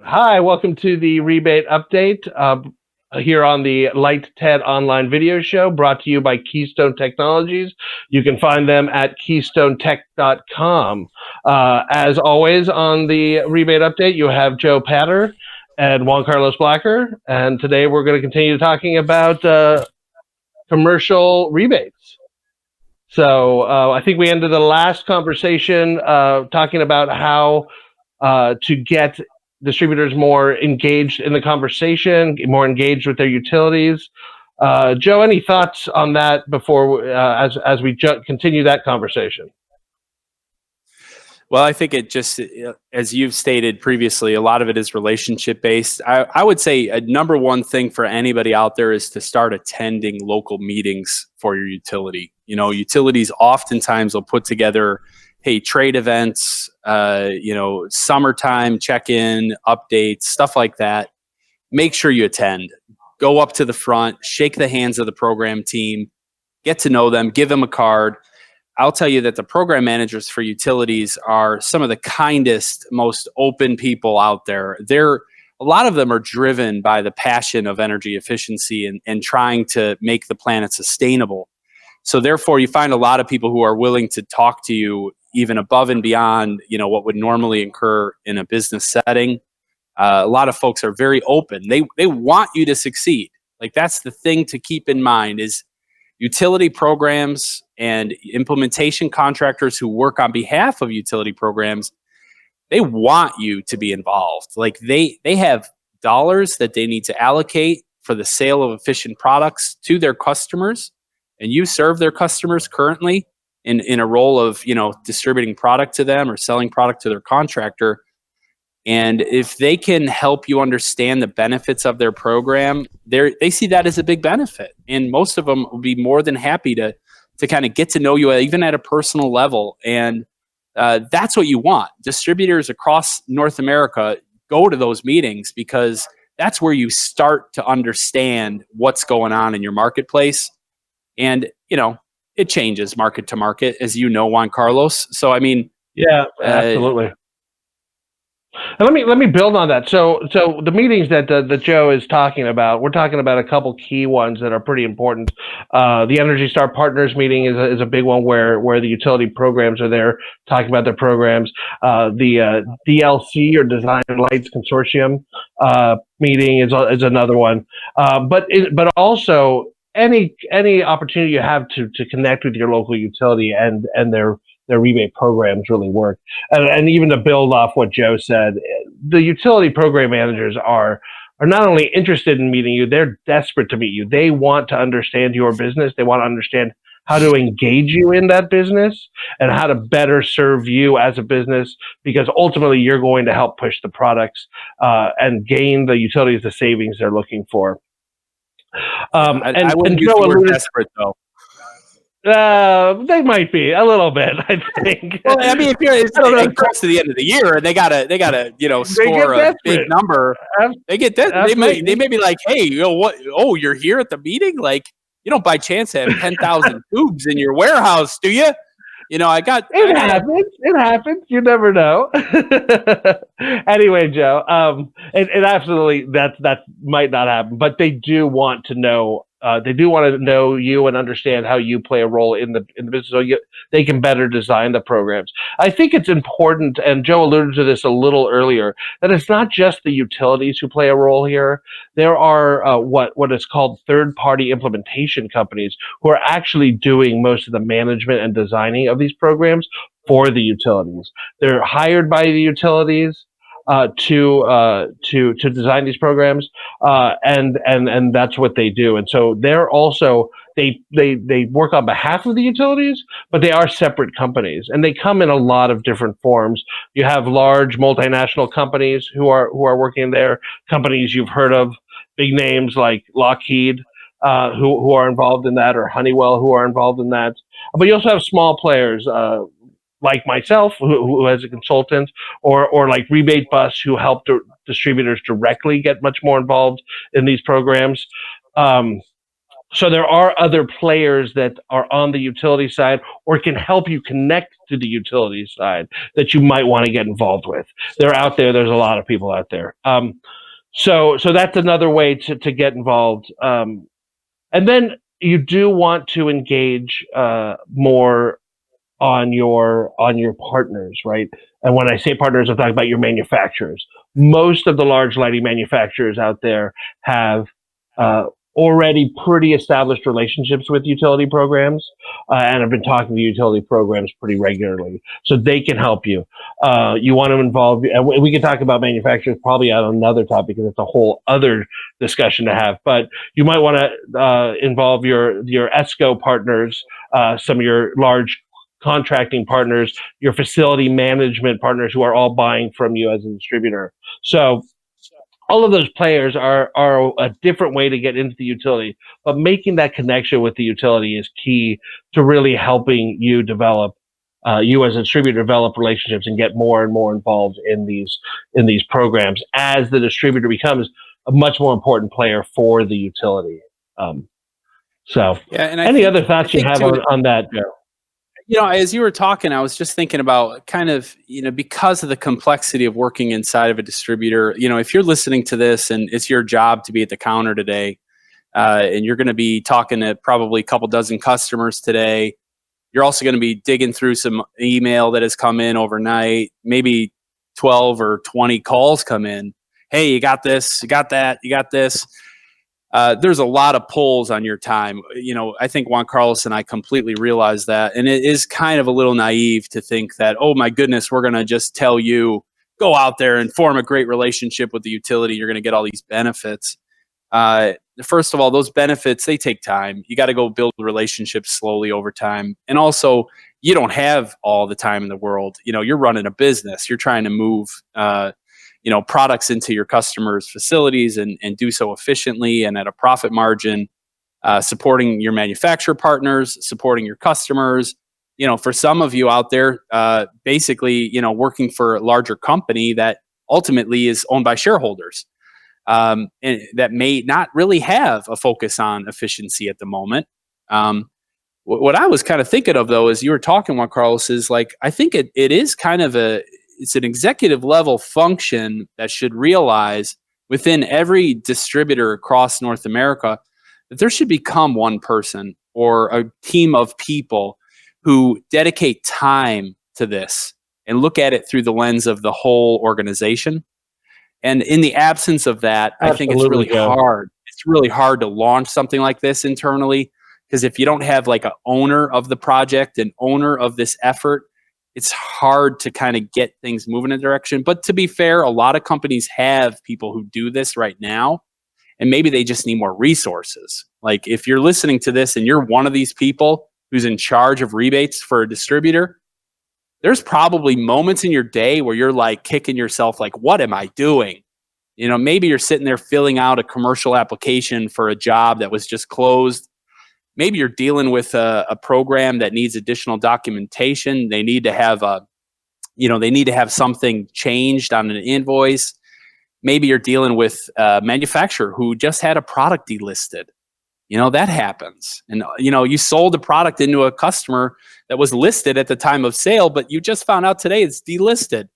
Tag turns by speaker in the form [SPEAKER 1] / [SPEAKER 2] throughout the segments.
[SPEAKER 1] Hi, welcome to the Rebate Update here on the Light TED online video show brought to you by Keystone Technologies. You can find them at keystonetech.com. As always, on the Rebate Update, you have Joe Patter and Juan Carlos Blacker. And today we're going to continue talking about commercial rebates. So I think we ended the last conversation talking about how to get distributors more engaged in the conversation, more engaged with their utilities. Joe, any thoughts on that before as we continue that conversation?
[SPEAKER 2] Well, I think it just, as you've stated previously, a lot of it is relationship based. I would say a number one thing for anybody out there is to start attending local meetings for your utility. Utilities oftentimes will put together, hey, trade events, summertime check-in, updates, stuff like that. Make sure you attend. Go up to the front, shake the hands of the program team, get to know them, give them a card. I'll tell you that the program managers for utilities are some of the kindest, most open people out there. A lot of them are driven by the passion of energy efficiency and trying to make the planet sustainable. So therefore, you find a lot of people who are willing to talk to you even above and beyond, what would normally occur in a business setting. A lot of folks are very open. They want you to succeed. Like, that's the thing to keep in mind is utility programs and implementation contractors who work on behalf of utility programs, they want you to be involved. Like, they have dollars that they need to allocate for the sale of efficient products to their customers, and you serve their customers currently in a role of distributing product to them or selling product to their contractor. And if they can help you understand the benefits of their program, they see that as a big benefit. And most of them will be more than happy to kind of get to know you even at a personal level. And that's what you want. Distributors across North America go to those meetings because that's where you start to understand what's going on in your marketplace. And, it changes market to market, as you know, Juan Carlos. So, I mean,
[SPEAKER 1] Yeah, absolutely. And let me build on that. So the meetings that Joe is talking about, we're talking about a couple key ones that are pretty important. The Energy Star Partners meeting is a big one where the utility programs are there talking about their programs. The DLC or Design Lights Consortium meeting is another one. But also any opportunity you have to connect with your local utility and their rebate programs really work. And even to build off what Joe said, the utility program managers are not only interested in meeting you, they're desperate to meet you. They want to understand your business. They want to understand how to engage you in that business and how to better serve you as a business, because ultimately you're going to help push the products and gain the utilities the savings they're looking for.
[SPEAKER 2] I wouldn't use the word desperate, though.
[SPEAKER 1] They might be a little bit, I think.
[SPEAKER 2] Well, I mean, if you're close to the end of the year and they gotta score a big number, they get that. They may be like, hey, what? Oh, you're here at the meeting? Like, you don't by chance have 10,000 tubes in your warehouse, do you?
[SPEAKER 1] It happens. It happens. You never know. Anyway, Joe, it absolutely that might not happen, but they do want to know. They do want to know you and understand how you play a role in the business, so they can better design the programs. I think it's important, and Joe alluded to this a little earlier, that it's not just the utilities who play a role here. There are what is called third-party implementation companies who are actually doing most of the management and designing of these programs for the utilities. They're hired by the utilities to design these programs, and that's what they do. And so they're also they work on behalf of the utilities, but they are separate companies, and they come in a lot of different forms. You have large multinational companies who are working there, companies you've heard of, big names like Lockheed. Who are involved in that, or Honeywell, who are involved in that. But you also have small players like myself, who as a consultant, or like Rebate Bus, who help distributors directly get much more involved in these programs. So there are other players that are on the utility side or can help you connect to the utility side that you might want to get involved with. They're out there. There's a lot of people out there. So that's another way to get involved. And then you do want to engage more on your partners, right? And when I say partners, I'm talking about your manufacturers. Most of the large lighting manufacturers out there have uh, already pretty established relationships with utility programs, and have been talking to utility programs pretty regularly, so they can help you. You want to involve, and we can talk about manufacturers probably on another topic, because it's a whole other discussion to have. But you might want to involve your ESCO partners, some of your large contracting partners, your facility management partners who are all buying from you as a distributor. So all of those players are a different way to get into the utility, but making that connection with the utility is key to really helping you develop, you as a distributor develop relationships and get more and more involved in these programs as the distributor becomes a much more important player for the utility. So,
[SPEAKER 2] Yeah, and
[SPEAKER 1] any other thoughts you have on that, Joe?
[SPEAKER 2] As you were talking, I was just thinking about kind of, because of the complexity of working inside of a distributor, if you're listening to this and it's your job to be at the counter today, and you're going to be talking to probably a couple dozen customers today, you're also going to be digging through some email that has come in overnight, maybe 12 or 20 calls come in. Hey, you got this, you got that, you got this. There's a lot of pulls on your time. I think Juan Carlos and I completely realize that. And it is kind of a little naive to think that, oh my goodness, we're going to just tell you, go out there and form a great relationship with the utility. You're going to get all these benefits. First of all, those benefits, they take time. You got to go build relationships slowly over time. And also, you don't have all the time in the world. You're running a business. You're trying to move products into your customers' facilities and do so efficiently and at a profit margin, supporting your manufacturer partners, supporting your customers. For some of you out there, basically, working for a larger company that ultimately is owned by shareholders, and that may not really have a focus on efficiency at the moment. What I was kind of thinking of, though, as you were talking, Juan Carlos, is like, I think it is kind of it's an executive level function that should realize within every distributor across North America that there should become one person or a team of people who dedicate time to this and look at it through the lens of the whole organization. And in the absence of that, I think it's really hard. It's really hard to launch something like this internally, because if you don't have like an owner of the project, an owner of this effort, it's hard to kind of get things moving in a direction. But to be fair, a lot of companies have people who do this right now, and maybe they just need more resources. Like if you're listening to this and you're one of these people who's in charge of rebates for a distributor, there's probably moments in your day where you're like kicking yourself, like, what am I doing? Maybe you're sitting there filling out a commercial application for a job that was just closed. Maybe you're dealing with a program that needs additional documentation. They need to have something changed on an invoice. Maybe you're dealing with a manufacturer who just had a product delisted. That happens. And, you sold a product into a customer that was listed at the time of sale, but you just found out today it's delisted.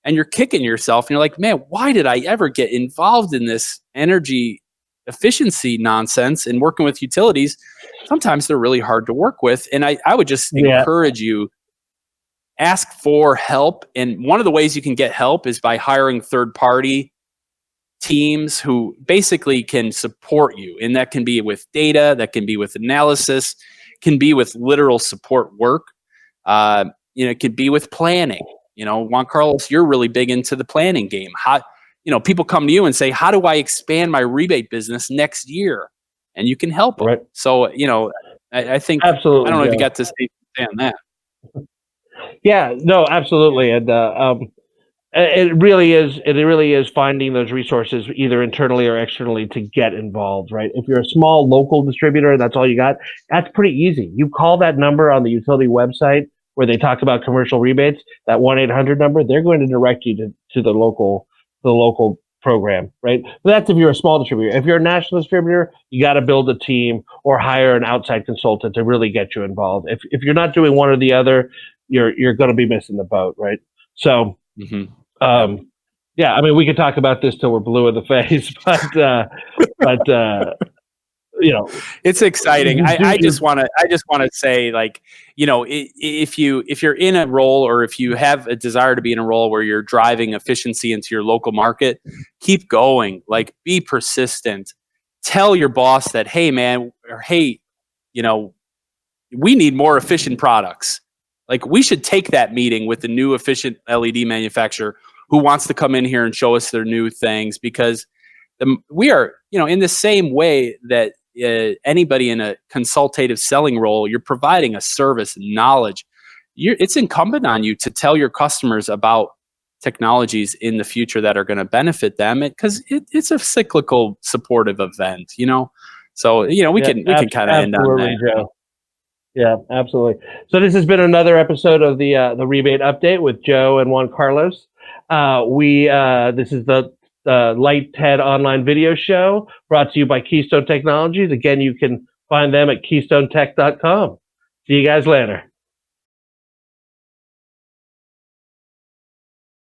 [SPEAKER 2] And you're kicking yourself and you're like, man, why did I ever get involved in this energy efficiency nonsense and working with utilities? Sometimes they're really hard to work with. And I would just encourage you, ask for help. And one of the ways you can get help is by hiring third-party teams who basically can support you. And that can be with data, that can be with analysis, can be with literal support work. It could be with planning. Juan Carlos, you're really big into the planning game. People come to you and say, how do I expand my rebate business next year? And you can help them. Right. So, I think, absolutely. I don't know if you got to say on that.
[SPEAKER 1] Yeah, no, absolutely. And it really is finding those resources either internally or externally to get involved, right? If you're a small local distributor, that's all you got, that's pretty easy. You call that number on the utility website where they talk about commercial rebates, that 1-800 number, they're going to direct you to the local program, right? But that's if you're a small distributor. If you're a national distributor, you got to build a team or hire an outside consultant to really get you involved. If you're not doing one or the other, you're going to be missing the boat, right? So, yeah, I mean, we could talk about this till we're blue in the face, but
[SPEAKER 2] it's exciting. I just want to say, like, if you're in a role, or if you have a desire to be in a role where you're driving efficiency into your local market, keep going. Like, be persistent. Tell your boss that, hey, man, or hey, we need more efficient products. Like, we should take that meeting with the new efficient LED manufacturer who wants to come in here and show us their new things, because we are, in the same way that anybody in a consultative selling role, you're providing a service and knowledge. It's incumbent on you to tell your customers about technologies in the future that are going to benefit them, because it's a cyclical supportive event, So, we can kind of end on that.
[SPEAKER 1] Joe. Yeah, absolutely. So this has been another episode of the Rebate Update with Joe and Juan Carlos. This is the Lighthead online video show brought to you by Keystone Technologies. Again, you can find them at KeystoneTech.com. See you guys later.